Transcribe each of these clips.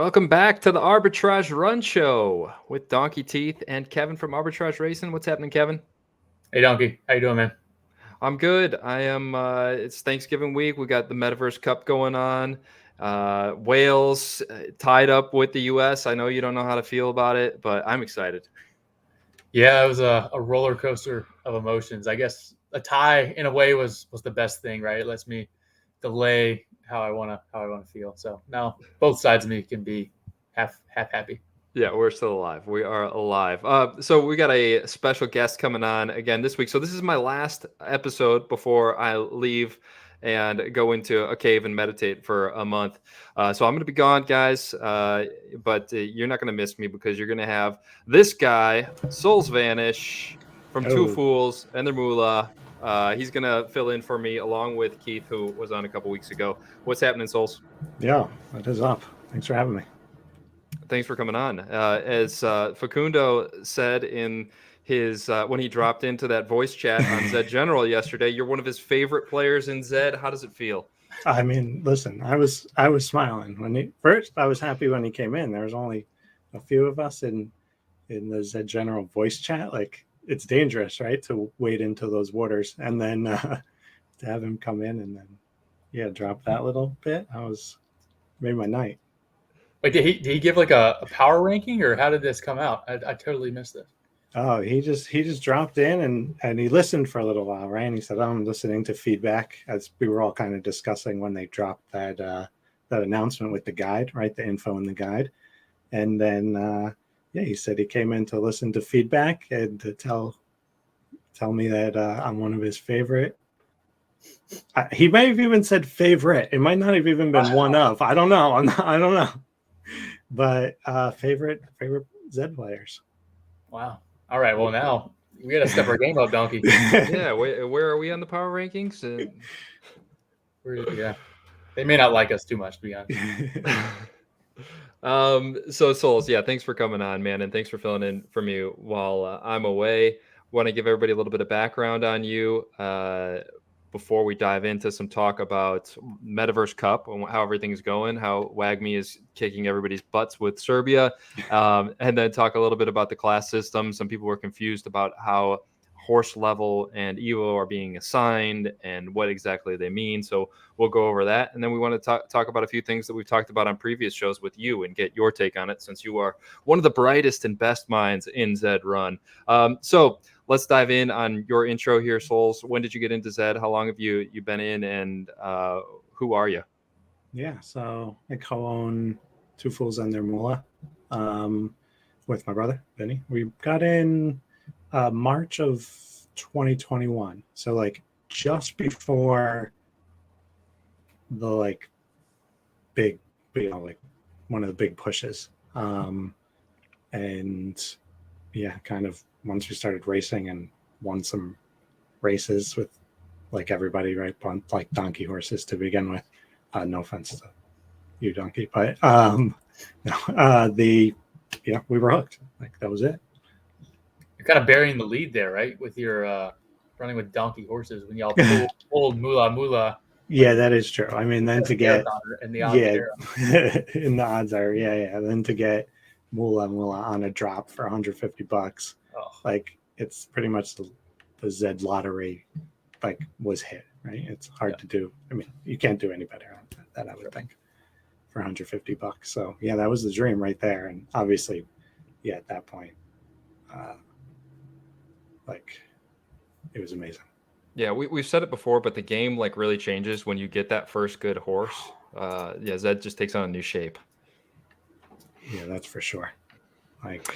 Welcome back to the Arbitrage.Run show with Donkey Teeth and Kevin from Arbitrage Racing. What's happening, Kevin? Hey, Donkey. How you doing, man? I'm good. I am. It's Thanksgiving week. We got the Metaverse Cup going on. Wales tied up with the U.S. I know you don't know how to feel about it, but I'm excited. Yeah, it was a roller coaster of emotions. I guess a tie, in a way, was the best thing, right? It lets me delay how I wanna feel. So now both sides of me can be half happy. Yeah, we're still alive. We are alive. So we got a special guest coming on again this week. So this is my last episode before I leave and go into a cave and meditate for a month. So I'm going to be gone, guys. But you're not going to miss me because you're going to have this guy, Souls Vanish, from Two Fools and Their Moulah. He's going to fill in for me along with Keith, who was on a couple weeks ago. What's happening, Souls? Yeah, that is up. Thanks for having me. Thanks for coming on. As Facundo said in his when he dropped into that voice chat on Zed General yesterday, you're one of his favorite players in Zed. How does it feel? I mean, listen, I was smiling when I was happy when he came in. There was only a few of us in the Zed General voice chat. Like, it's dangerous, right, to wade into those waters, and then to have him come in and then drop that little bit. Made my night. Wait, did he give like a power ranking, or how did this come out? I totally missed this. Oh, he just dropped in and he listened for a little while, right? And he said, I'm listening to feedback, as we were all kind of discussing when they dropped that announcement with the guide, right? The info in the guide. And then he said he came in to listen to feedback and to tell me that I'm one of his favorite. He may have even said favorite. It might not have even been one of. I don't know. I don't know. But favorite Zed players. Wow. All right. Well, now we got to step our game up, Donkey. Yeah. Where are we on the power rankings? Yeah. They may not like us too much, to be honest. So Souls, yeah, thanks for coming on, man, and thanks for filling in for me while I'm away. Want to give everybody a little bit of background on you before we dive into some talk about Metaverse Cup and how everything's going, how WAGMI is kicking everybody's butts with Serbia, and then talk a little bit about the class system. Some people were confused about how horse level and Evo are being assigned and what exactly they mean. So we'll go over that. And then we want to talk about a few things that we've talked about on previous shows with you and get your take on it, since you are one of the brightest and best minds in ZED.run. So let's dive in on your intro here, Souls. When did you get into Zed? How long have you been in, and who are you? Yeah, so I co-own Two Fools and Their Moulah with my brother, Vinny. We got in March of 2021. So like just before the big, like one of the big pushes. And yeah, kind of once we started racing and won some races with like everybody, right? Like donkey horses to begin with. No offense to you, Donkey, but we were hooked. Like, that was it. You're kind of burying the lead there, right? With your running with donkey horses when y'all pulled Moulah. Yeah, that is true. I mean, then to get in the odds in the odds are then to get Moulah on a drop for $150, like it's pretty much the Zed lottery, like was hit, right? It's hard to do. I mean, you can't do any better on that, I would think, for $150. So yeah, that was the dream right there. And obviously, yeah, at that point, like it was amazing. Yeah, we've said it before, but the game like really changes when you get that first good horse. Zed just takes on a new shape. Yeah, that's for sure. Like,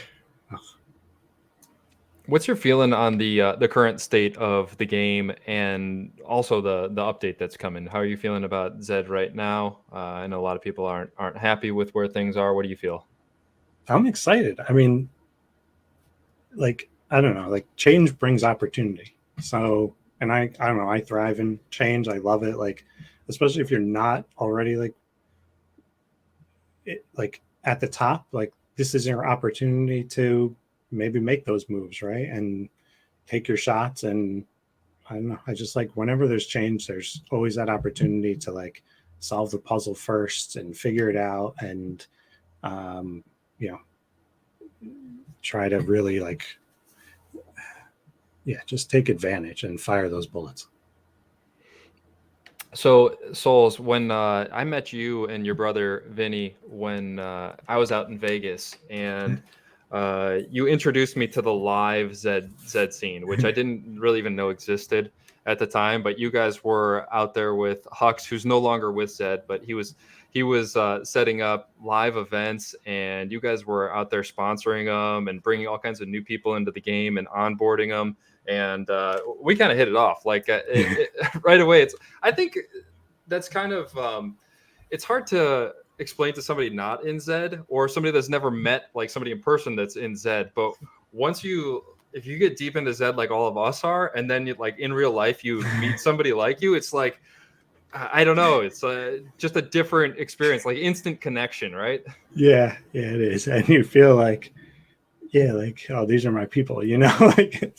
what's your feeling on the current state of the game and also the update that's coming? How are you feeling about Zed right now? I know a lot of people aren't happy with where things are. What do you feel? I'm excited. I mean, like, I don't know, like change brings opportunity. So, and I don't know, I thrive in change. I love it. Like, especially if you're not already like at the top, like this is your opportunity to maybe make those moves, right? And take your shots. And I don't know, I just like whenever there's change, there's always that opportunity to like solve the puzzle first and figure it out. And You know, try to really like, just take advantage and fire those bullets. So, Souls, when I met you and your brother Vinny when I was out in Vegas, and you introduced me to the live Zed scene, which I didn't really even know existed at the time. But you guys were out there with Hux, who's no longer with Zed, but he was setting up live events, and you guys were out there sponsoring them and bringing all kinds of new people into the game and onboarding them. And we kind of hit it off like right away. I think that's kind of it's hard to explain to somebody not in Zed or somebody that's never met like somebody in person that's in Zed. But if you get deep into Zed like all of us are, and then you, like in real life you meet somebody like you, it's like I don't know, it's just a different experience, like instant connection, right? Yeah, it is, and you feel like, like, oh, these are my people, you know, like,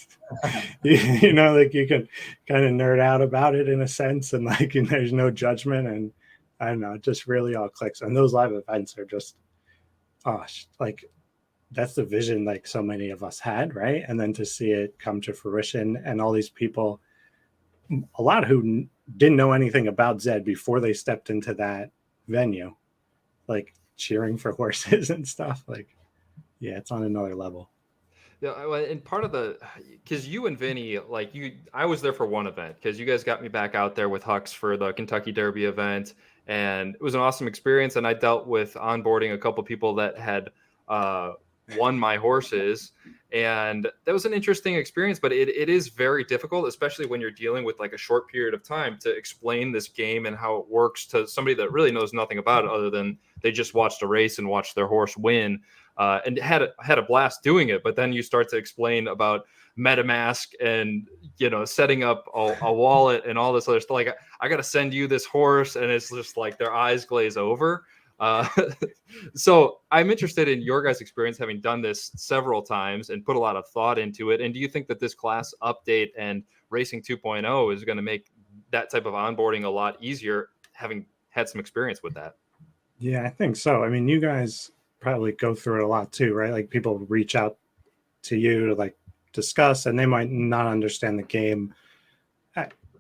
you know, like you can kind of nerd out about it in a sense, and like, and there's no judgment, and I don't know, it just really all clicks. And those live events are just, like, that's the vision like so many of us had, right? And then to see it come to fruition, and all these people, a lot who didn't know anything about Zed before they stepped into that venue, like cheering for horses and stuff, like, yeah, it's on another level. Yeah, and part of because you and Vinny, like I was there for one event because you guys got me back out there with Hux for the Kentucky Derby event, and it was an awesome experience. And I dealt with onboarding a couple people that had won my horses, and that was an interesting experience. But it is very difficult, especially when you're dealing with like a short period of time, to explain this game and how it works to somebody that really knows nothing about it other than they just watched a race and watched their horse win. And had a blast doing it, but then you start to explain about MetaMask and setting up a wallet and all this other stuff. Like I got to send you this horse, and it's just like their eyes glaze over. So I'm interested in your guys' experience, having done this several times and put a lot of thought into it. And do you think that this class update and Racing 2.0 is going to make that type of onboarding a lot easier, having had some experience with that? Yeah, I think so. I mean, you guys probably go through it a lot too, right? Like people reach out to you to like discuss, and they might not understand the game.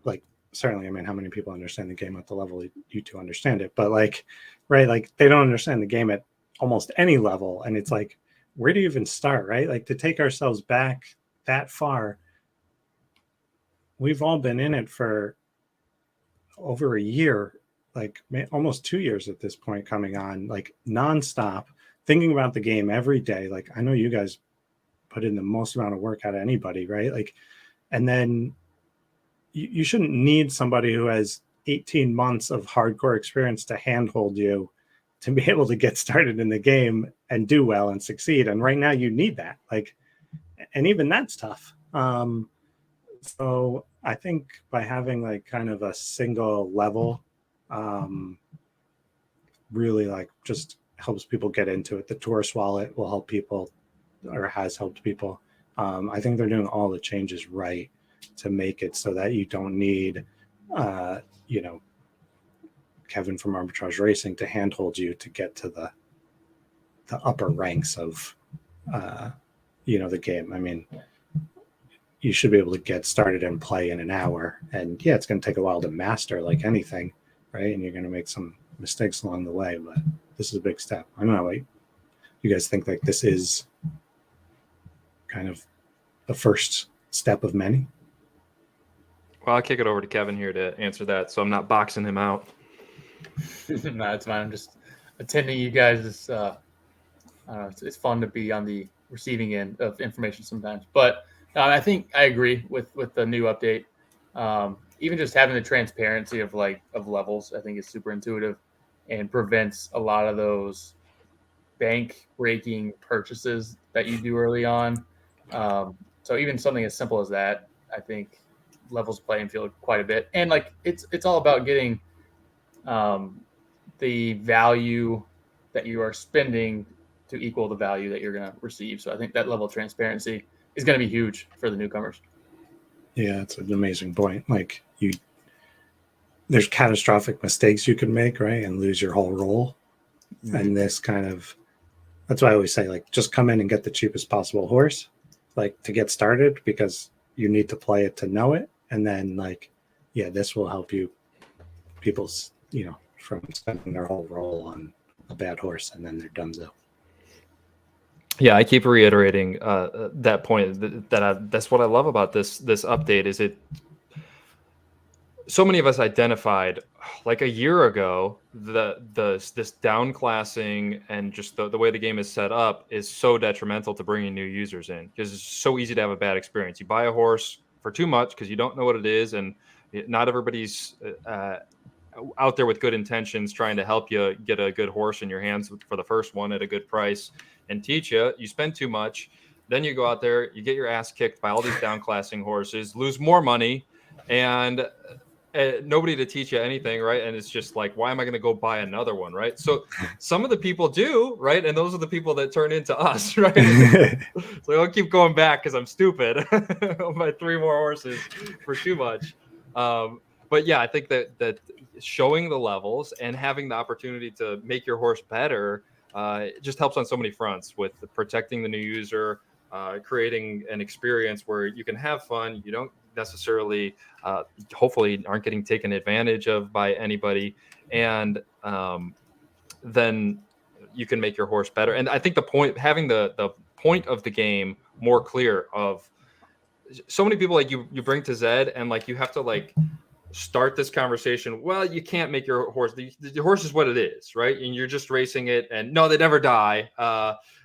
Like certainly, I mean, how many people understand the game at the level you two understand it? But like, right, like they don't understand the game at almost any level, and it's like, where do you even start, right? Like to take ourselves back that far, we've all been in it for over a year, like almost 2 years at this point, coming on like nonstop, thinking about the game every day. Like I know you guys put in the most amount of work out of anybody, right? Like, and then you shouldn't need somebody who has 18 months of hardcore experience to handhold you to be able to get started in the game and do well and succeed. And right now you need that, like, and even that's tough. So I think by having like kind of a single level, really like just helps people get into it. The tourist wallet will help people, or has helped people. I think they're doing all the changes right to make it so that you don't need, Kevin from Arbitrage Racing to handhold you to get to the upper ranks of, the game. I mean, you should be able to get started and play in an hour. And yeah, it's going to take a while to master, like anything, right? And you're going to make some mistakes along the way, but this is a big step. I don't know, like, you guys think like this is kind of the first step of many? Well, I'll kick it over to Kevin here to answer that, so I'm not boxing him out. No, it's fine. I'm just attending you guys. I don't know, it's fun to be on the receiving end of information sometimes. But I think I agree with the new update. Even just having the transparency of levels, I think is super intuitive and prevents a lot of those bank breaking purchases that you do early on. So even something as simple as that, I think levels the playing field quite a bit. And like it's all about getting the value that you are spending to equal the value that you're going to receive. So I think that level of transparency is going to be huge for the newcomers. Yeah, it's an amazing point. Like there's catastrophic mistakes you can make, right, and lose your whole role. Mm-hmm. And this kind of that's why I always say, like, just come in and get the cheapest possible horse, like, to get started, because you need to play it to know it. And then, like, yeah, this will help people's, from spending their whole roll on a bad horse and then they're donezo. Yeah, I keep reiterating that point. That's what I love about this update. Is it? So many of us identified, like a year ago, this downclassing and just the way the game is set up is so detrimental to bringing new users in, because it's so easy to have a bad experience. You buy a horse for too much because you don't know what it is, and not everybody's out there with good intentions trying to help you get a good horse in your hands for the first one at a good price and teach you. You spend too much, then you go out there, you get your ass kicked by all these downclassing horses, lose more money, and nobody to teach you anything, right? And it's just like, why am I going to go buy another one, right? So some of the people do, right? And those are the people that turn into us, right? So I'll keep going back because I'm stupid. I'll buy 3 more horses for too much. But yeah, I think that showing the levels and having the opportunity to make your horse better it just helps on so many fronts, with protecting the new user, creating an experience where you can have fun. You don't necessarily, hopefully, aren't getting taken advantage of by anybody, and then you can make your horse better. And I think having the point of the game more clear. Of so many people, like you bring to Zed, and like you have to like start this conversation. Well, you can't make your horse. The horse is what it is, right? And you're just racing it, and no, they never die.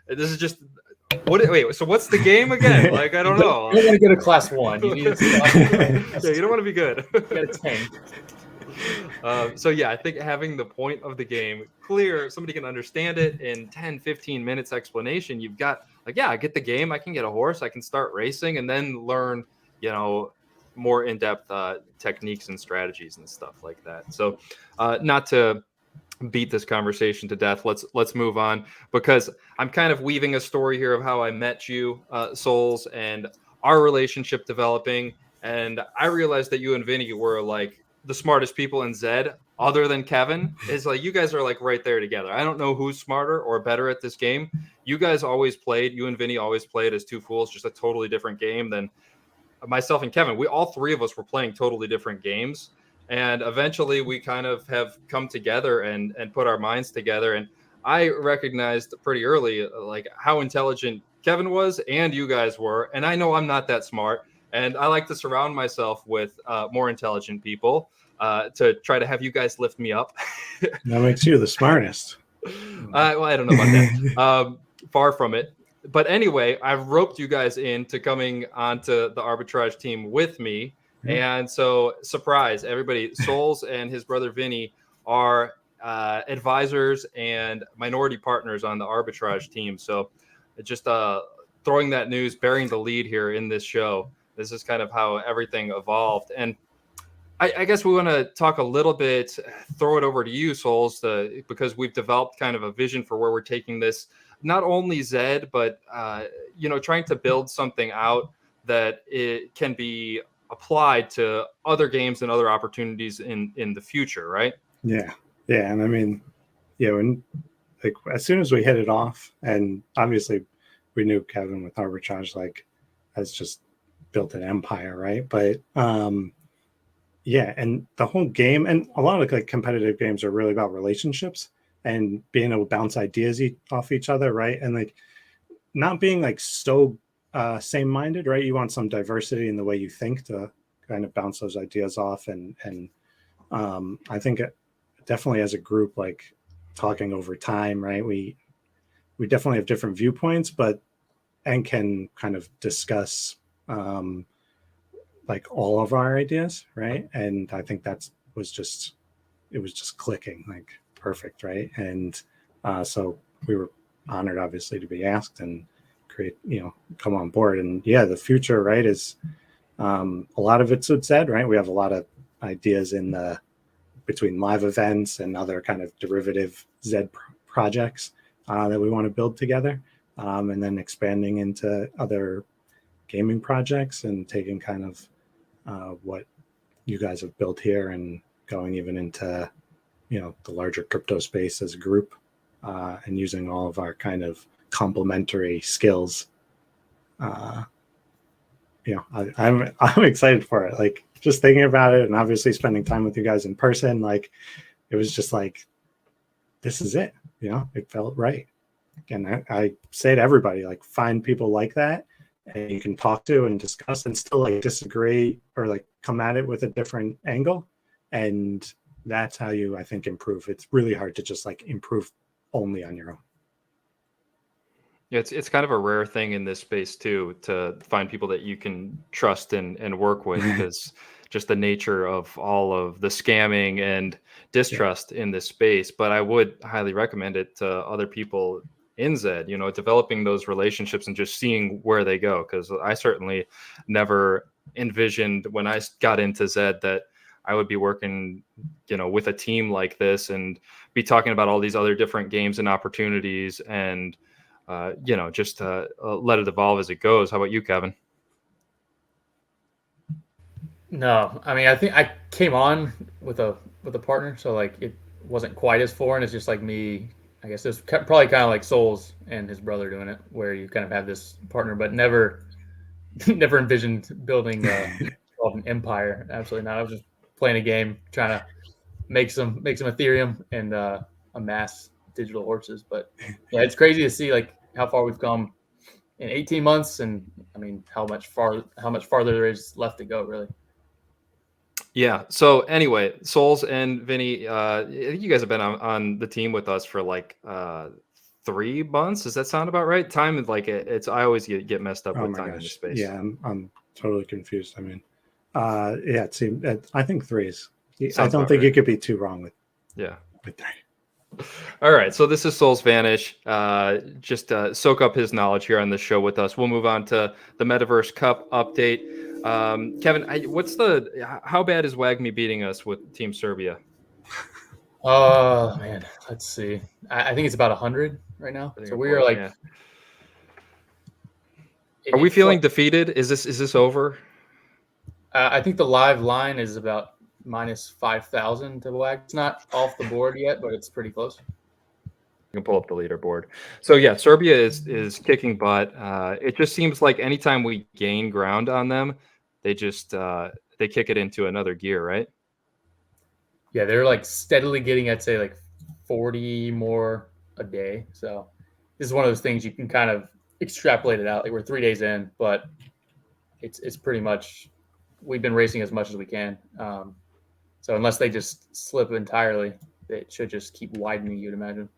This is just wait. So what's the game again? Like, I don't know. You don't want to get a class 1. You need to yeah, you don't want to be good. get a tank. So yeah, I think having the point of the game clear, somebody can understand it in 10, 15 minutes explanation. You've got like, yeah, I get the game. I can get a horse. I can start racing, and then learn, more in-depth techniques and strategies and stuff like that. So not to beat this conversation to death, let's move on, because I'm kind of weaving a story here of how I met you, Souls, and our relationship developing. And I realized that you and Vinny were like the smartest people in Zed, other than Kevin. Is like, you guys are like right there together. I don't know who's smarter or better at this game. You and Vinny always played as two fools, just a totally different game than myself and Kevin. All 3 of us were playing totally different games, and eventually we kind of have come together and put our minds together. And I recognized pretty early like how intelligent Kevin was and you guys were. And I know I'm not that smart, and I like to surround myself with more intelligent people to try to have you guys lift me up. That makes you the smartest. Well, I don't know about that. Far from it. But anyway, I've roped you guys into coming onto the arbitrage team with me. And so, surprise, everybody, Souls and his brother Vinny are advisors and minority partners on the arbitrage team. So just throwing that news, bearing the lead here in this show. This is kind of how everything evolved. And I guess we want to talk a little bit, throw it over to you, Souls, because we've developed kind of a vision for where we're taking this. Not only Zed, but trying to build something out that it can be applied to other games and other opportunities in the future, right? Yeah, and I mean, when like as soon as we hit it off, and obviously we knew Kevin with Arbitrage has just built an empire, right? But and the whole game, and a lot of like competitive games are really about relationships and being able to bounce ideas off each other, right? And like not being like so same-minded, right? You want some diversity in the way you think to kind of bounce those ideas off. And I think definitely as a group, like talking over time, right? We definitely have different viewpoints, and can kind of discuss like all of our ideas, right? And I think it was just clicking, like perfect, right? And so we were honored, obviously, to be asked and come on board. And the future, right, is a lot of it's Zed, right? We have a lot of ideas between live events and other kind of derivative Zed projects that we want to build together, and then expanding into other gaming projects and taking kind of what you guys have built here and going even into the larger crypto space as a group. and using all of our kind of complementary skills. I'm excited for it. Like, just thinking about it, and obviously spending time with you guys in person, like, it was just like, this is it. It felt right. And I say to everybody, like, find people like that and you can talk to and discuss and still like disagree or like come at it with a different angle. And that's how you, I think, improve. It's really hard to just like improve only on your own. Yeah, it's kind of a rare thing in this space too, to find people that you can trust and work with, because just the nature of all of the scamming and distrust in this space. But I would highly recommend it to other people in ZED, developing those relationships and just seeing where they go. Because I certainly never envisioned when I got into ZED that I would be working, with a team like this and be talking about all these other different games and opportunities and just let it evolve as it goes. How about you, Kevin? No, I mean, I think I came on with a partner, so like it wasn't quite as foreign. It's just like me. I guess it's probably kind of like Souls and his brother doing it, where you kind of have this partner, but never envisioned building an empire. Absolutely not. I was just playing a game, trying to make some Ethereum and amass digital horses. But yeah, it's crazy to see like how far we've come in 18 months, and I mean how much farther there is left to go, really. Yeah. So anyway, Souls and Vinny, I think you guys have been on the team with us for like 3 months. Does that sound about right? Time is like it's. I always get messed up with time in this space. Yeah, I'm totally confused. I mean, it seemed. I think 3 is. I don't think you could be too wrong with 3. All right, so this is Souls Vanish. Just soak up his knowledge here on the show with us. We'll move on to the Metaverse Cup update. Kevin, how bad is WAGMI beating us with Team Serbia? Oh man, let's see. I think it's about 100 right now. So we are like. Yeah. Are we feeling defeated? Is this over? I think the live line is about minus 5,000 to WAG. It's not off the board yet, but it's pretty close. You can pull up the leaderboard. So yeah, Serbia is kicking butt. It just seems like anytime we gain ground on them, they just they kick it into another gear, right? Yeah, they're like steadily getting, I'd say, like 40 more a day. So this is one of those things you can kind of extrapolate it out. Like we're 3 days in, but it's pretty much we've been racing as much as we can. So unless they just slip entirely, it should just keep widening, you'd imagine.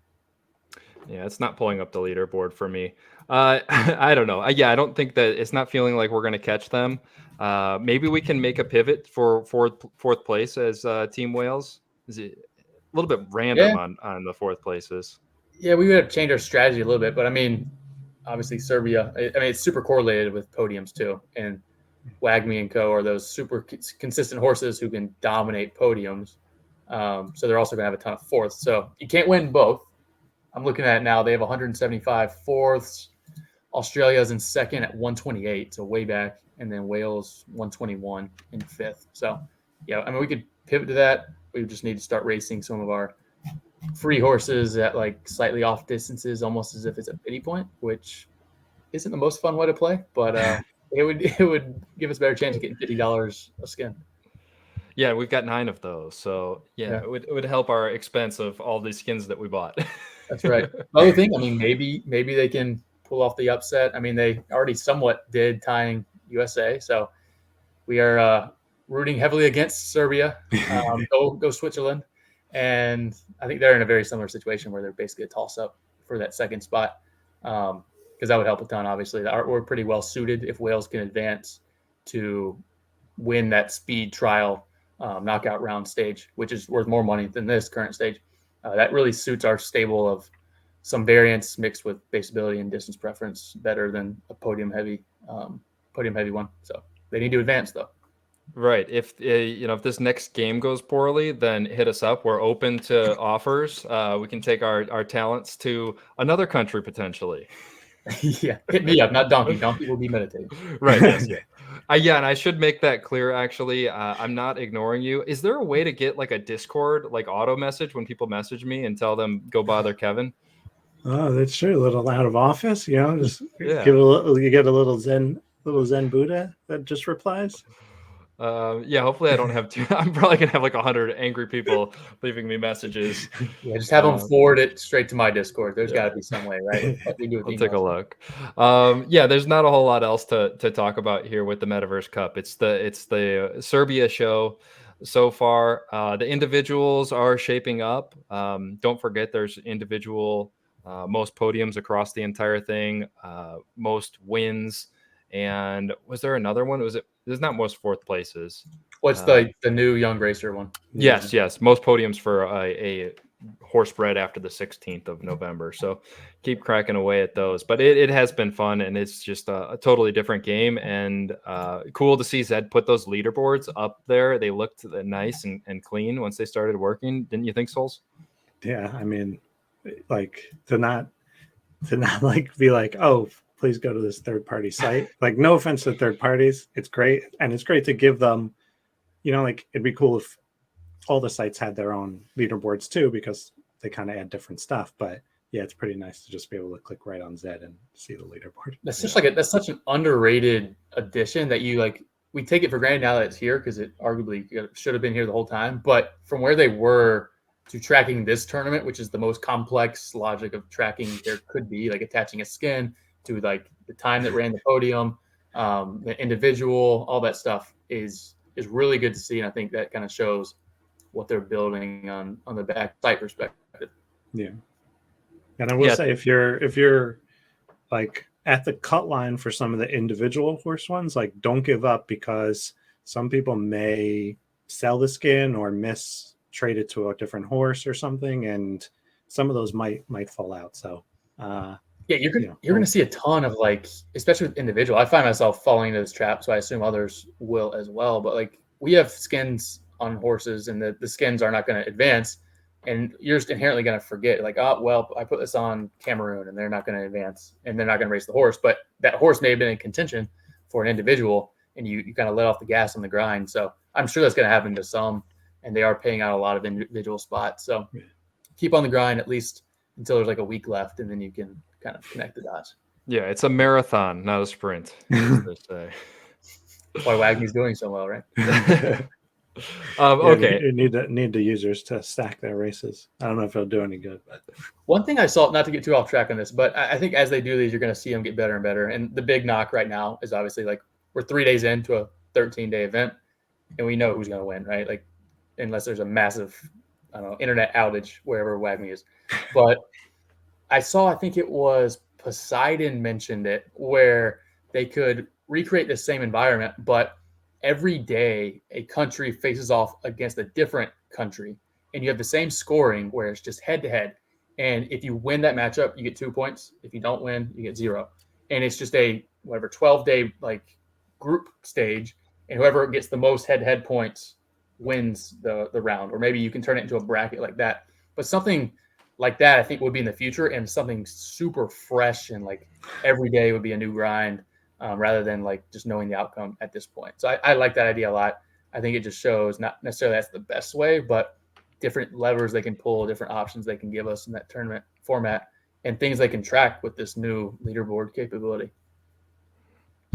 Yeah, it's not pulling up the leaderboard for me. I don't know. I don't think that it's not feeling like we're going to catch them. Maybe we can make a pivot for fourth place as Team Wales. Is it a little bit random on the fourth places? Yeah, we would have changed our strategy a little bit, but I mean, obviously Serbia. I mean, it's super correlated with podiums too, and WAGMI and Co. are those super consistent horses who can dominate podiums. So they're also going to have a ton of fourths. So you can't win both. I'm looking at it now. They have 175 fourths. Australia's in second at 128, so way back. And then Wales 121 in fifth. So, yeah, I mean, we could pivot to that. We just need to start racing some of our free horses at like slightly off distances, almost as if it's a pity point, which isn't the most fun way to play. But it would give us a better chance of getting $50 a skin. Yeah, we've got 9 of those. So, yeah. It would help our expense of all these skins that we bought. That's right. Another thing, I mean, maybe they can pull off the upset. I mean, they already somewhat did, tying USA. So we are rooting heavily against Serbia. Go Switzerland. And I think they're in a very similar situation where they're basically a toss-up for that second spot, because that would help a ton, obviously. We're pretty well suited if Wales can advance to win that speed trial knockout round stage, which is worth more money than this current stage. That really suits our stable of some variance mixed with base ability and distance preference better than a podium heavy one. So they need to advance though. Right. If if this next game goes poorly, then hit us up. We're open to offers. We can take our talents to another country potentially. Yeah, hit me up, not Donkey. Donkey will be meditating. Right. Yes. Yeah. And I should make that clear. Actually, I'm not ignoring you. Is there a way to get like a Discord like auto message when people message me and tell them go bother Kevin? Oh, that's true. A little out of office, just Yeah. give a little. You get a little Zen Buddha that just replies. Yeah, hopefully I don't have to. I'm probably gonna have like 100 angry people leaving me messages. Yeah, just have them forward it straight to my Discord. There's yeah. got to be some way, right? Like we do with I'll take a emails. look. Yeah, there's not a whole lot else to talk about here with the Metaverse Cup. It's the Serbia show so far. The individuals are shaping up. Don't forget, there's individual most podiums across the entire thing, most wins, and was there another one? Was it? There's not most fourth places. What's the new Young Racer one? Yes, most podiums for a horse bred after the 16th of November. So keep cracking away at those. But it has been fun, and it's just a totally different game, and cool to see Zed put those leaderboards up there. They looked nice and clean once they started working. Didn't you think, Souls? Yeah, I mean, like to not like be like, oh, please go to this third party site. Like, no offense to third parties, it's great, and it's great to give them, like it'd be cool if all the sites had their own leaderboards too, because they kind of add different stuff. But yeah, it's pretty nice to just be able to click right on Zed and see the leaderboard. That's just that's such an underrated addition that we take it for granted now that it's here because it arguably should have been here the whole time. But from where they were to tracking this tournament, which is the most complex logic of tracking there could be, like attaching a skin to like the time that ran the podium, the individual, all that stuff is really good to see. And I think that kind of shows what they're building on the back site perspective. Yeah. And I will say, if you're like at the cut line for some of the individual horse ones, like don't give up, because some people may sell the skin or trade it to a different horse or something, and some of those might fall out. So yeah, you're going to see a ton of like, especially with individual. I find myself falling into this trap, so I assume others will as well. But like, we have skins on horses, and the skins are not going to advance, and you're just inherently going to forget. Like, oh well, I put this on Cameroon, and they're not going to advance, and they're not going to race the horse. But that horse may have been in contention for an individual, and you kind of let off the gas on the grind. So I'm sure that's going to happen to some, and they are paying out a lot of individual spots. So keep on the grind at least until there's like a week left, and then you can kind of connect the dots. Yeah, it's a marathon, not a sprint, as they say. Why Wagner's doing so well, right? Okay. You need the users to stack their races. I don't know if it'll do any good. But one thing I saw, not to get too off track on this, but I think as they do these, you're going to see them get better and better. And the big knock right now is obviously like we're 3 days into a 13-day event, and we know who's going to win, right? Like unless there's a massive, I don't know, internet outage wherever Wagner is. But I think it was Poseidon mentioned it, where they could recreate the same environment, but every day a country faces off against a different country, and you have the same scoring where it's just head to head. And if you win that matchup, you get 2 points. If you don't win, you get 0. And it's just a 12-day like group stage, and whoever gets the most head-to-head points wins the round. Or maybe you can turn it into a bracket like that. But something like that, I think, would be in the future, and something super fresh, and like every day would be a new grind, rather than like just knowing the outcome at this point. So I like that idea a lot. I think it just shows not necessarily that's the best way, but different levers they can pull, different options they can give us in that tournament format, and things they can track with this new leaderboard capability.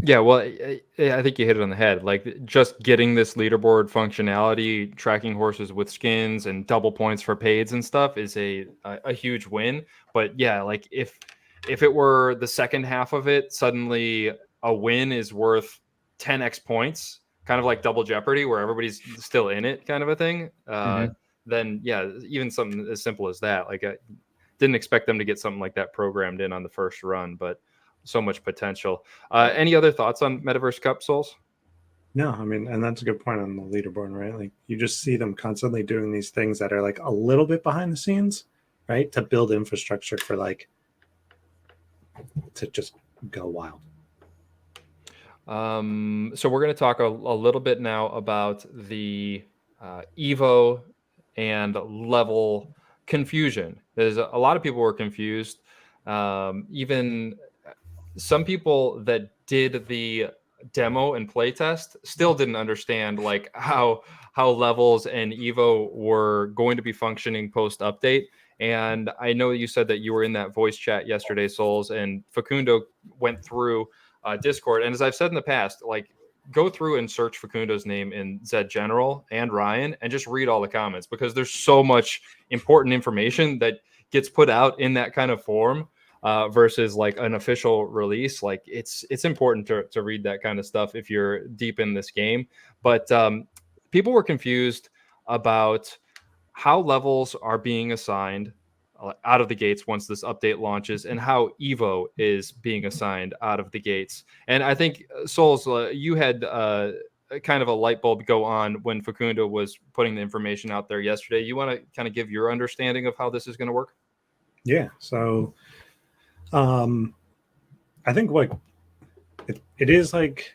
Yeah, well, I think you hit it on the head. Like, just getting this leaderboard functionality, tracking horses with skins and double points for paids and stuff is a huge win. But yeah, like if it were the second half of it, suddenly a win is worth 10x points, kind of like Double Jeopardy, where everybody's still in it, kind of a thing. Then yeah, even something as simple as that. Like, I didn't expect them to get something like that programmed in on the first run, but so much potential. Any other thoughts on Metaverse Cup, Souls? No, I mean, and that's a good point on the leaderboard, right? Like, you just see them constantly doing these things that are like a little bit behind the scenes, right? To build infrastructure for like to just go wild. So we're going to talk a little bit now about the Evo and level confusion. There's a lot of people were confused. Even some people that did the demo and play test still didn't understand like how levels and Evo were going to be functioning post update. And I know you said that you were in that voice chat yesterday, Souls, and Facundo went through Discord. And as I've said in the past, like, go through and search Facundo's name in Zed General and Ryan and just read all the comments, because there's so much important information that gets put out in that kind of form versus like an official release. Like, it's important to read that kind of stuff if you're deep in this game. But people were confused about how levels are being assigned out of the gates once this update launches, and how Evo is being assigned out of the gates. And I think, Souls, you had kind of a light bulb go on when Facundo was putting the information out there yesterday. You want to kind of give your understanding of how this is going to work? Yeah. So I think what it is, like,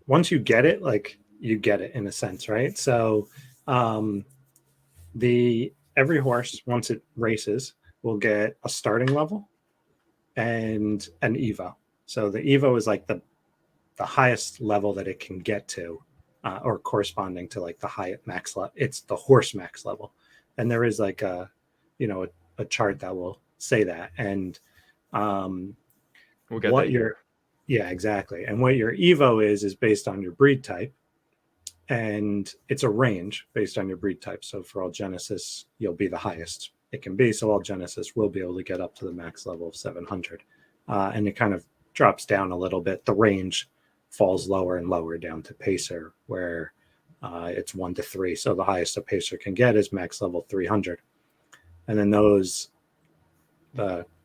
once you get it, like, you get it in a sense, right? So every horse, once it races, will get a starting level and an Evo. So the Evo is like the highest level that it can get to, or corresponding to like the high max level. It's the horse max level, and there is like a chart that will say that. And We'll get what your yeah, exactly. And what your Evo is based on your breed type. And it's a range based on your breed type. So for all Genesis, you'll be the highest it can be. So all Genesis will be able to get up to the max level of 700. And it kind of drops down a little bit. The range falls lower and lower down to Pacer, where it's 1 to 3. So the highest a Pacer can get is max level 300. And then those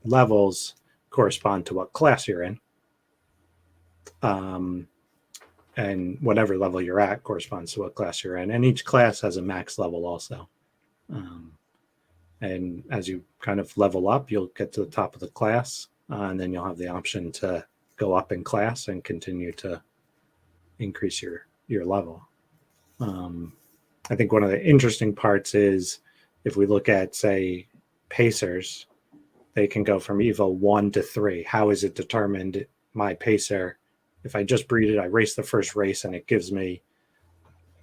levels correspond to what class you're in. And whatever level you're at corresponds to what class you're in. And each class has a max level also. And as you kind of level up, you'll get to the top of the class, and then you'll have the option to go up in class and continue to increase your level. I think one of the interesting parts is, if we look at, say, Pacers, they can go from Evo 1 to 3. How is it determined? My Pacer, if I just breed it, I race the first race, and it gives me,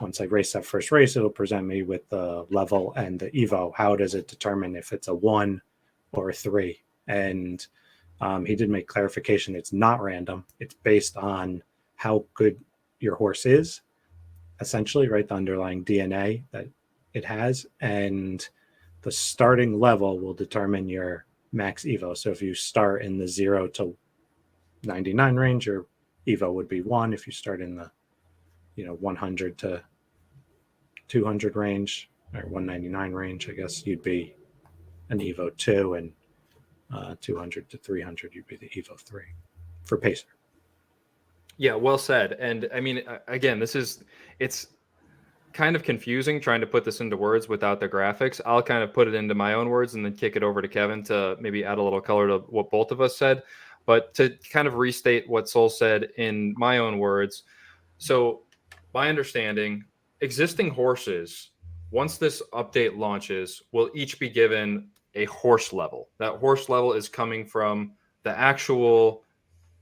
once I race that first race, it'll present me with the level and the Evo. How does it determine if it's a 1 or a 3? And he did make clarification. It's not random. It's based on how good your horse is, essentially, right? The underlying DNA that it has. And the starting level will determine your max Evo. So if you start in the 0 to 99 range, your Evo would be 1. If you start in the 100 to 200 range, or 199 range, I guess, you'd be an Evo 2, and 200 to 300, you'd be the Evo 3 for Pacer. Yeah, well said. And I mean, again, it's kind of confusing trying to put this into words without the graphics. I'll kind of put it into my own words and then kick it over to Kevin to maybe add a little color to what both of us said. But to kind of restate what Soul said in my own words. So my understanding, existing horses, once this update launches, will each be given a horse level. That horse level is coming from the actual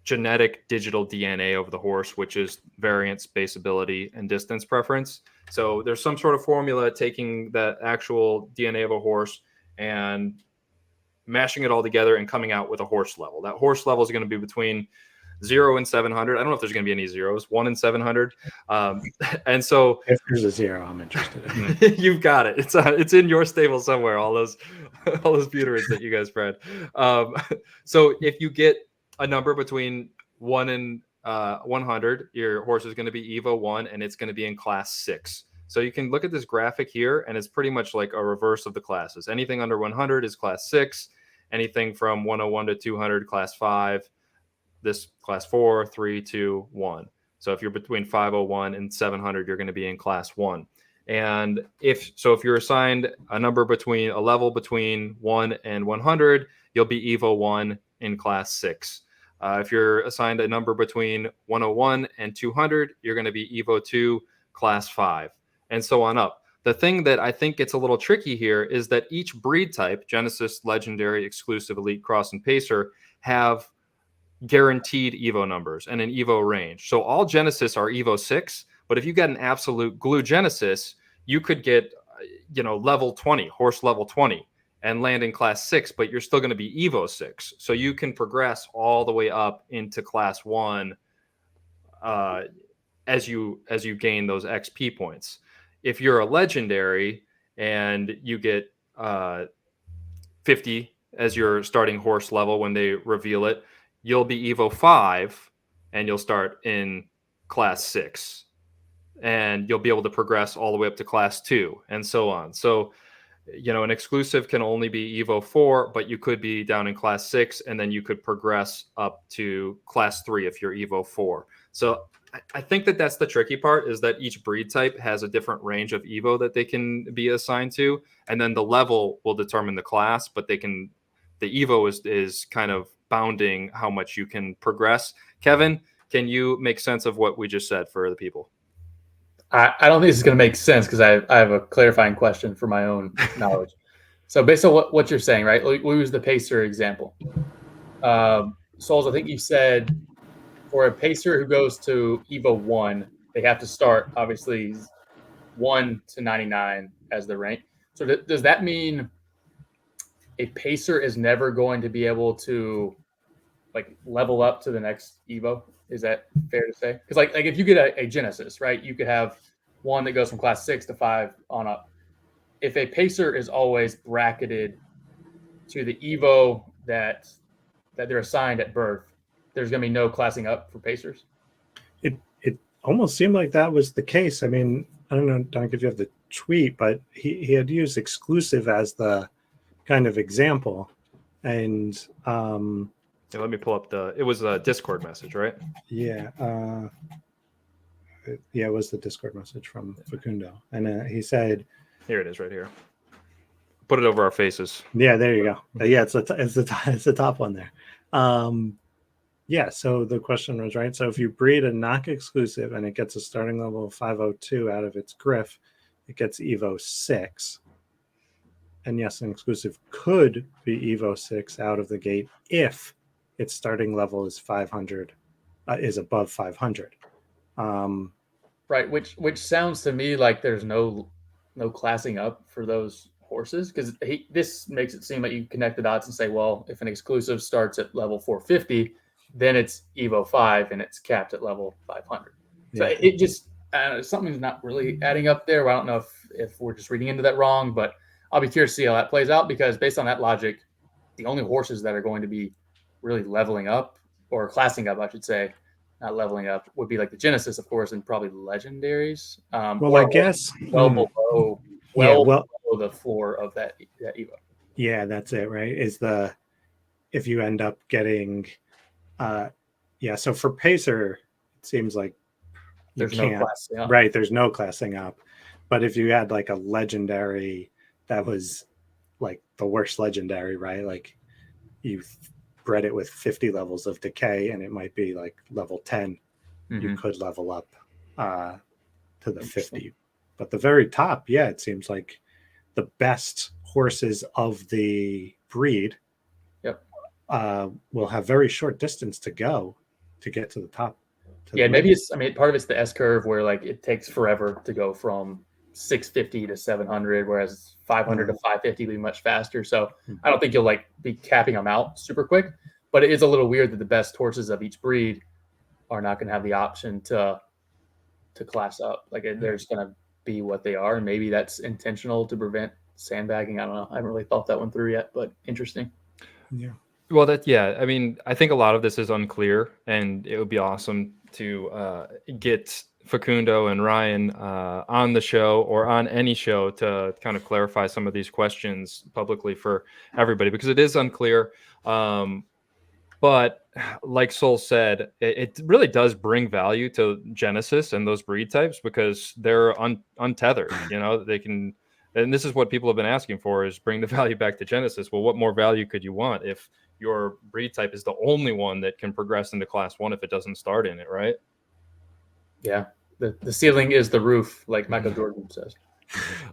genetic digital DNA of the horse, which is variance, base ability, and distance preference. So there's some sort of formula taking that actual DNA of a horse and mashing it all together and coming out with a horse level. That horse level is going to be between 0 and 700. I don't know if there's going to be any zeros, 1 and 700. And so if there's a 0, I'm interested in. You've got it. It's in your stable somewhere. All those buterins that you guys bred. So if you get a number between 1 and 100, your horse is going to be Evo 1, and it's going to be in class 6. So you can look at this graphic here, and it's pretty much like a reverse of the classes. Anything under 100 is class 6. Anything from 101 to 200, class 5. This class 4, 3, 2, 1. So if you're between 501 and 700, you're going to be in class 1. And if you're assigned a level between 1 and 100, you'll be Evo 1 in class 6. If you're assigned a number between 101 and 200, you're going to be Evo 2 class 5, and so on up. The thing that I think gets a little tricky here is that each breed type, Genesis, Legendary, Exclusive, Elite, Cross, and Pacer, have guaranteed Evo numbers and an Evo range. So all Genesis are Evo 6, but if you get an absolute glue Genesis, you could get, level 20, horse level 20. and land in class 6, but you're still going to be Evo 6. So you can progress all the way up into class 1 as you gain those XP points. If you're a legendary and you get 50 as your starting horse level when they reveal it, you'll be Evo 5 and you'll start in class 6. And you'll be able to progress all the way up to class 2 and so on. So, an exclusive can only be Evo 4, but you could be down in class 6, and then you could progress up to class 3 if you're Evo 4. So I think that's the tricky part, is that each breed type has a different range of Evo that they can be assigned to, and then the level will determine the class, but the Evo is kind of bounding how much you can progress. Kevin, can you make sense of what we just said for the people? I don't think this is going to make sense, because I have a clarifying question for my own knowledge. So based on what you're saying, right? We'll use the pacer example. Souls, I think you said for a pacer who goes to Evo 1, they have to start, obviously, 1 to 99 as the rank. So does that mean a pacer is never going to be able to level up to the next Evo? Is that fair to say? Because like if you get a Genesis, right, you could have one that goes from class 6 to 5 on up. If a pacer is always bracketed to the Evo that they're assigned at birth, there's going to be no classing up for pacers. It almost seemed like that was the case. I mean, I don't know, Don, if you have the tweet, but he had used exclusive as the kind of example, and let me pull up it was a Discord message, right? Yeah. It was the Discord message from Facundo. And he said... Here it is right here. Put it over our faces. Yeah, there you go. Yeah, it's the top one there. Yeah, so the question was, right, so if you breed a knock exclusive and it gets a starting level of 502 out of its griff, it gets Evo 6. And yes, an exclusive could be Evo 6 out of the gate if its starting level is 500, is above 500. Right, which sounds to me like there's no classing up for those horses, because this makes it seem like you connect the dots and say, well, if an exclusive starts at level 450, then it's Evo 5 and it's capped at level 500. So it just something's not really adding up there. I don't know if we're just reading into that wrong, but I'll be curious to see how that plays out, because based on that logic, the only horses that are going to be really leveling up, or classing up, I should say, not leveling up, would be like the Genesis, of course, and probably legendaries. Well, I guess below the floor of that Evo. Yeah, that's it, right? If you end up getting, so for Pacer, it seems like there's no classing up. Right, there's no classing up. But if you had like a legendary that was like the worst legendary, right? Like you bred it with 50 levels of decay and it might be like level 10, you could level up to the 50. But the very top, it seems like the best horses of the breed will have very short distance to go to get to the top. Maybe part of it's the S curve, where like it takes forever to go from 650 to 700, whereas 500 to 550 would be much faster. So I don't think you'll be capping them out super quick, but it is a little weird that the best horses of each breed are not going to have the option to class up. They're just going to be what they are, and maybe that's intentional to prevent sandbagging. I don't know. I haven't really thought that one through yet, but interesting. Yeah. Well, I mean, I think a lot of this is unclear, and it would be awesome to get Facundo and Ryan on the show, or on any show, to kind of clarify some of these questions publicly for everybody, because it is unclear. But like Sol said, it really does bring value to Genesis and those breed types, because they're untethered. They can, and this is what people have been asking for, is bring the value back to Genesis. Well, what more value could you want if your breed type is the only one that can progress into class 1 if it doesn't start in it, right? Yeah, the ceiling is the roof, like Michael Jordan says.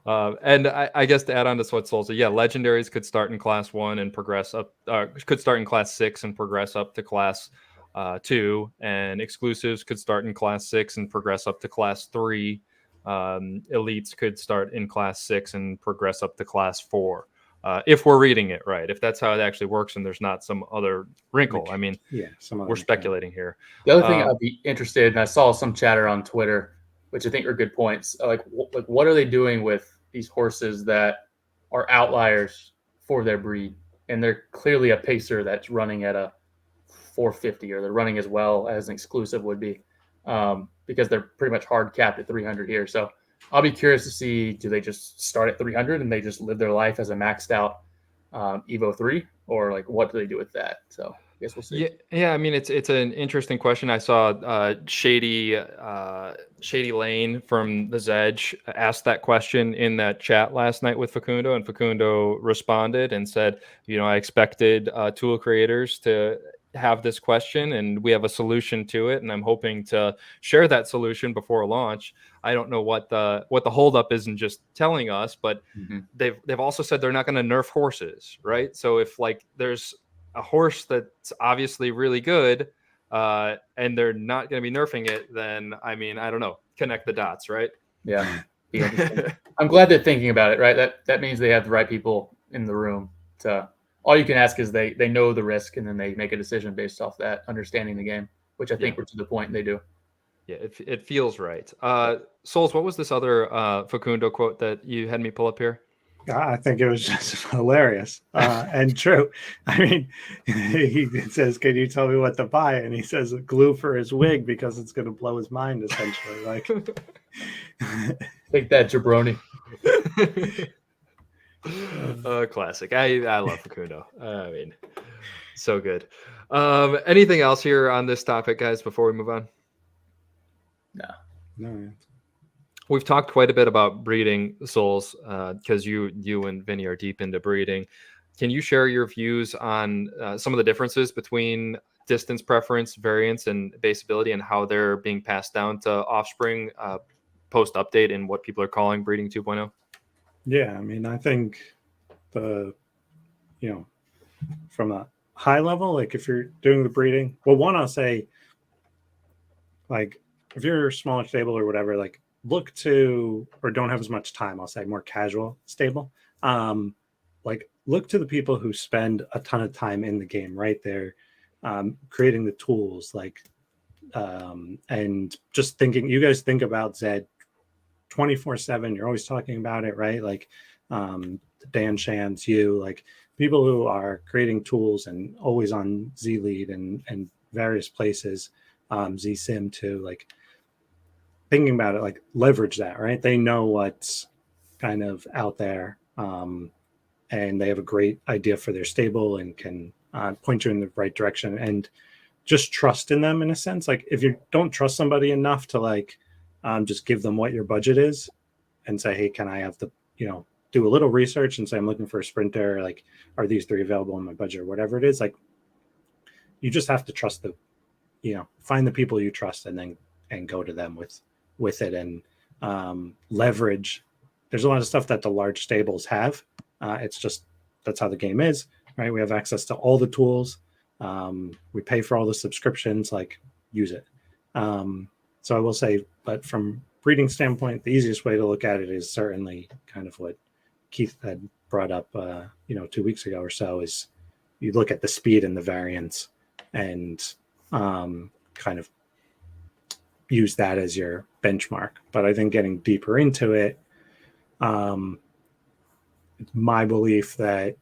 And I guess to add on to what Sol said, legendaries could start in class 1 and progress up, could start in class 6 and progress up to class 2, and exclusives could start in class 6 and progress up to class 3. Elites could start in class 6 and progress up to class 4. if we're reading it right, if that's how it actually works and there's not some other wrinkle. I mean, some other we're speculating here. The other thing I'd be interested in, I saw some chatter on Twitter, which I think are good points. Like what are they doing with these horses that are outliers for their breed? And they're clearly a pacer that's running at a 450, or they're running as well as an exclusive would be, because they're pretty much hard capped at 300 here. So I'll be curious to see, do they just start at 300 and they just live their life as a maxed out Evo 3, or like what do they do with that? So I guess we'll see. Yeah. I mean, it's an interesting question. I saw Shady Lane from the Zedge asked that question in that chat last night with Facundo, and Facundo responded and said, I expected tool creators to have this question, and we have a solution to it, and I'm hoping to share that solution before launch. I don't know what the holdup is in just telling us, but they've also said they're not going to nerf horses, right? So if like there's a horse that's obviously really good, and they're not going to be nerfing it, then I mean, I don't know, connect the dots, right? Yeah. I'm glad they're thinking about it, right? That means they have the right people in the room. All you can ask is they know the risk, and then they make a decision based off that, understanding the game, which I think we're to the point they do. Yeah, it feels right. Souls, what was this other Facundo quote that you had me pull up here? I think it was just hilarious and true. I mean, he says, "Can you tell me what to buy?" And he says, "Glue for his wig because it's going to blow his mind." Essentially, like, take that, jabroni. Classic. I love Facundo. I mean, so good. Anything else here on this topic, guys, before we move on? No. We've talked quite a bit about breeding, Souls, because you and Vinny are deep into breeding. Can you share your views on some of the differences between distance preference, variance, and baseability, and how they're being passed down to offspring post update in what people are calling breeding 2.0? Yeah, I mean, I think from a high level, like if you're doing the breeding, well, one, I'll say, like, if you're a smaller stable or whatever, like, look to, or don't have as much time, I'll say more casual stable, like look to the people who spend a ton of time in the game, right? They're creating the tools, like, and just thinking, you guys think about Zed 24/7, you're always talking about it, right? Like Dan Shans, like people who are creating tools and always on ZLead and various places, ZSim too, like thinking about it, like leverage that, right? They know what's kind of out there, and they have a great idea for their stable and can point you in the right direction, and just trust in them in a sense. Like if you don't trust somebody enough to like just give them what your budget is and say, hey, can I have the, do a little research and say, I'm looking for a sprinter, like, are these 3 available in my budget or whatever it is? Like, you just have to trust find the people you trust and go to them with it, and leverage. There's a lot of stuff that the large stables have. It's just, that's how the game is, right? We have access to all the tools. We pay for all the subscriptions, like use it. So I will say, but from breeding standpoint, the easiest way to look at it is certainly kind of what Keith had brought up, 2 weeks ago or so, is you look at the speed and the variance and kind of use that as your benchmark. But I think getting deeper into it, it's my belief that,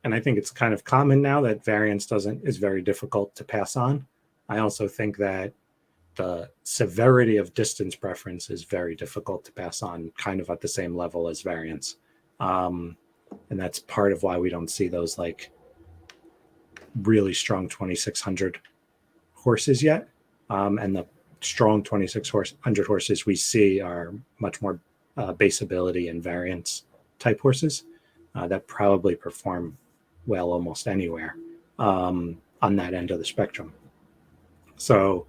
and I think it's kind of common now, that variance is very difficult to pass on. I also think that the severity of distance preference is very difficult to pass on, kind of at the same level as variance. And that's part of why we don't see those like really strong 2,600 horses yet. And the strong 2,600 horses we see are much more base ability and variance type horses that probably perform well almost anywhere on that end of the spectrum. So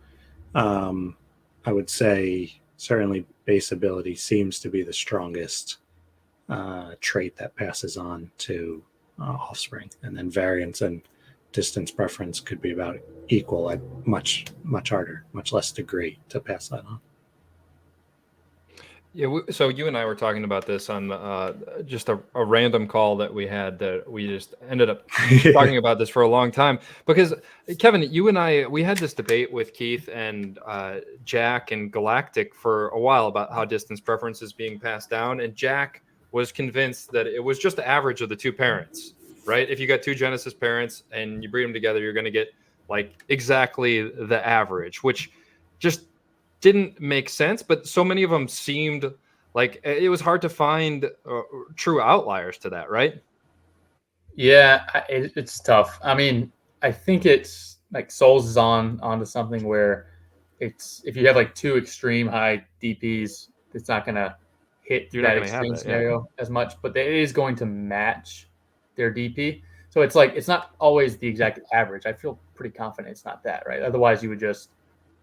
I would say certainly base ability seems to be the strongest trait that passes on to offspring, and then variance and distance preference could be about equal at much harder, much less degree to pass that on. Yeah, so you and I were talking about this on just a random call that we had, that we just ended up talking about this for a long time, because Kevin, you and I, we had this debate with Keith and Jack and Galactic for a while about how distance preference is being passed down, and Jack was convinced that it was just the average of the two parents, right? If you got two Genesis parents and you breed them together, you're going to get like exactly the average, which just didn't make sense, but so many of them seemed like it was hard to find true outliers to that, right? Yeah, it's tough. I mean, I think it's like Souls is onto something where it's if you have like two extreme high DPs, it's not gonna hit You're not that going to have extreme that, yeah. scenario as much, but it is going to match their DP. So it's like it's not always the exact average. I feel pretty confident it's not that, right? Otherwise, you would just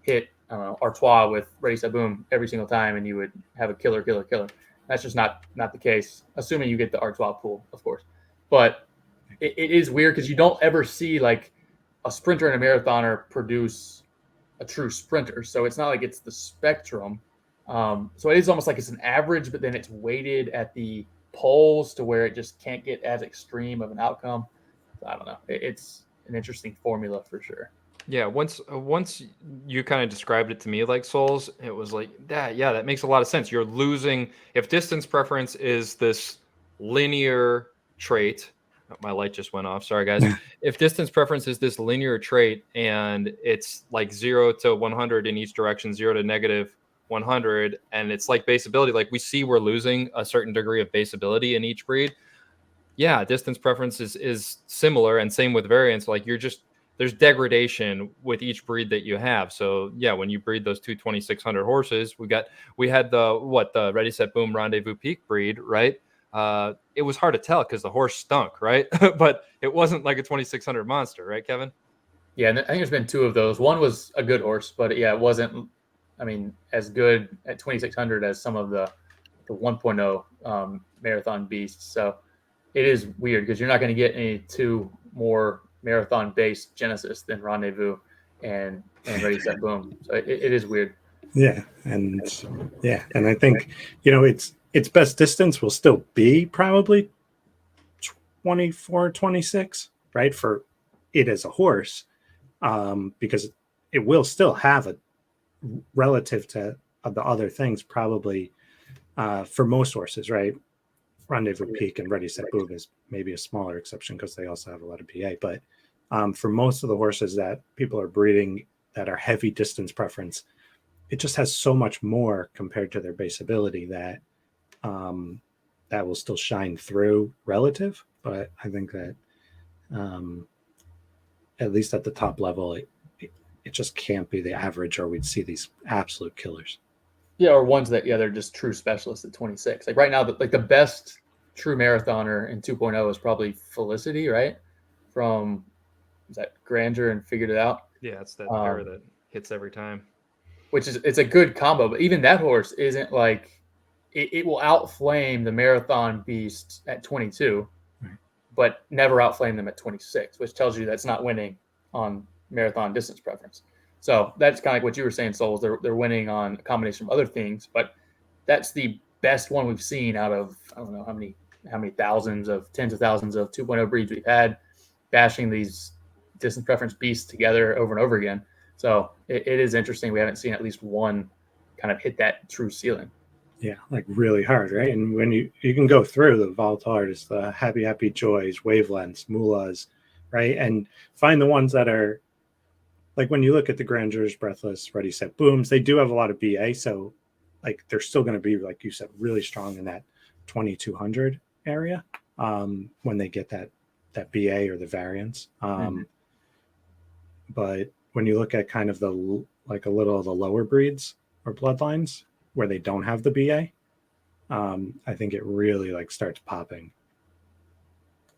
hit Artois with Ready Set Boom every single time, and you would have a killer. That's just not the case, assuming you get the Artois pool, of course. But it is weird because you don't ever see like a sprinter and a marathoner produce a true sprinter. So it's not like it's the spectrum. So it is almost like it's an average, but then it's weighted at the poles to where it just can't get as extreme of an outcome. So I don't know. It's an interesting formula for sure. Yeah, once you kind of described it to me like Souls, it was like that. Yeah, that makes a lot of sense. You're losing if distance preference is this linear trait. Oh, my light just went off. Sorry, guys. If distance preference is this linear trait and it's like 0 to 100 in each direction, 0 to negative 100, and it's like base ability, like we see we're losing a certain degree of base ability in each breed. Yeah, distance preference is similar, and same with variance. Like there's degradation with each breed that you have. So yeah, when you breed those two 2600 horses, we had the Ready Set Boom Rendezvous Peak breed, right? It was hard to tell because the horse stunk, right? But it wasn't like a 2600 monster, right, Kevin? Yeah, and I think there's been two of those. One was a good horse, but yeah, it wasn't. I mean, as good at 2600 as some of the 1.0 marathon beasts. So it is weird because you're not going to get any two more marathon based Genesis than Rendezvous and Ready Set Boom. So it is weird. Yeah, and I think its best distance will still be probably 24, 26, right, for it as a horse, because it will still have a relative to the other things probably for most horses, right? Rendezvous Peak and Ready Set Boom is maybe a smaller exception because they also have a lot of BA. But for most of the horses that people are breeding that are heavy distance preference, it just has so much more compared to their base ability that that will still shine through relative. But I think that at least at the top level, it just can't be the average, or we'd see these absolute killers. Yeah, or ones that they're just true specialists at 26. Like right now, the best true marathoner in 2.0 is probably Felicity, right? From is that Grandeur and Figured It Out? Yeah, it's that pair that hits every time. Which is it's a good combo, but even that horse isn't like it will outflame the marathon beast at 22, but never outflame them at 26, which tells you that's not winning on marathon distance preference. So that's kind of like what you were saying, Souls. They're winning on a combination of other things, but that's the best one we've seen out of I don't know how many tens of thousands of 2.0 breeds we've had, bashing these distance preference beasts together over and over again. So it is interesting. We haven't seen at least one kind of hit that true ceiling. Yeah, like really hard, right? And when you can go through the volatile artists, the happy joys, wavelengths, moulahs, right, and find the ones that are like when you look at the Grandeurs, Breathless, Ready Set Booms, they do have a lot of BA, so like they're still going to be, like you said, really strong in that 2200 area when they get that BA or the variance. But when you look at kind of the like a little of the lower breeds or bloodlines where they don't have the BA, I think it really like starts popping.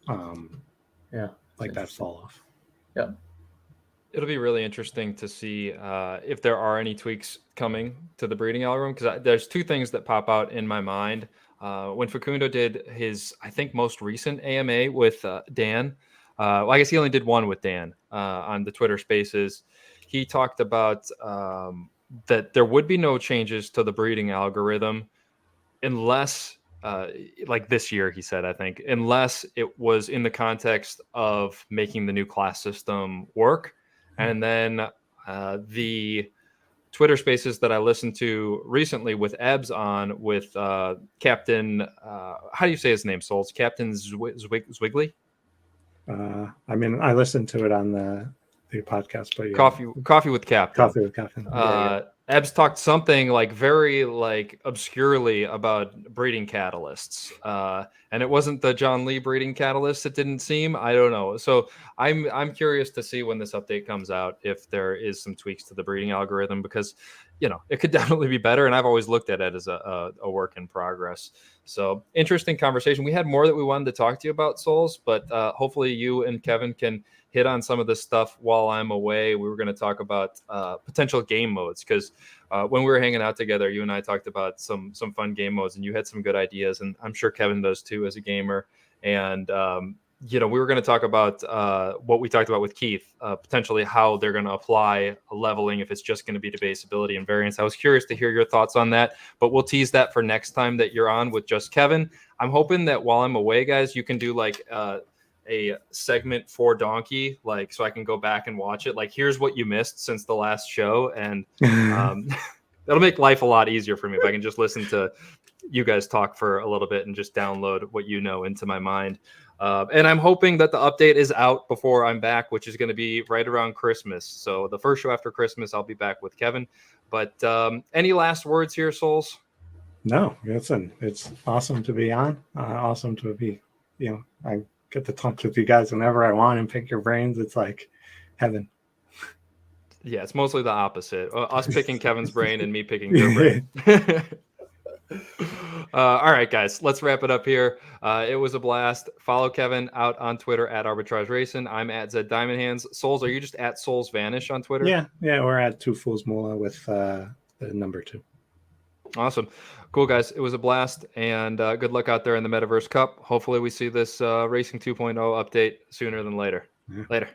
Like that fall off. Yeah. It'll be really interesting to see if there are any tweaks coming to the breeding algorithm, because there's two things that pop out in my mind. When Facundo did his, I think, most recent AMA with Dan, well, I guess he only did one with Dan on the Twitter Spaces. He talked about that there would be no changes to the breeding algorithm unless like this year, he said, I think, unless it was in the context of making the new class system work. And then the Twitter spaces that I listened to recently with Ebbs on with Captain, how do you say his name, Souls? Captain Zwiggly? I mean, I listened to it on the podcast, but yeah. Coffee with Captain. Coffee with Captain. Ebbs talked something like very like obscurely about breeding catalysts, and it wasn't the John Lee breeding catalyst. It didn't seem. I don't know. So I'm curious to see when this update comes out if there is some tweaks to the breeding algorithm, because it could definitely be better. And I've always looked at it as a work in progress. So interesting conversation. We had more that we wanted to talk to you about, Souls, but hopefully you and Kevin can hit on some of this stuff while I'm away. We were going to talk about potential game modes, because when we were hanging out together, you and I talked about some fun game modes, and you had some good ideas, and I'm sure Kevin does too as a gamer. And we were going to talk about what we talked about with Keith, potentially how they're going to apply a leveling if it's just going to be debaseability and variance. I was curious to hear your thoughts on that, but we'll tease that for next time that you're on with just Kevin. I'm hoping that while I'm away, guys, you can do like a segment for Donkey, like, so I can go back and watch it. Like, here's what you missed since the last show. And that'll make life a lot easier for me if I can just listen to you guys talk for a little bit and just download what into my mind. And I'm hoping that the update is out before I'm back, which is going to be right around Christmas. So the first show after Christmas, I'll be back with Kevin. But any last words here, Souls? No, listen, it's awesome to be on. Awesome to be, I get to talk with you guys whenever I want and pick your brains. It's like heaven. Yeah, it's mostly the opposite. Us picking Kevin's brain and me picking your brain. All right, guys, let's wrap it up here. It was a blast. Follow Kevin out on Twitter at Arbitrage.Run. I'm at ZED.run. Souls, are you just at Souls Vanish on Twitter? Yeah, we're at 2 Fools Their Moulah with the number 2. Awesome. Cool, guys. It was a blast, and good luck out there in the Metaverse Cup. Hopefully we see this Racing 2.0 update sooner than later. Yeah. Later.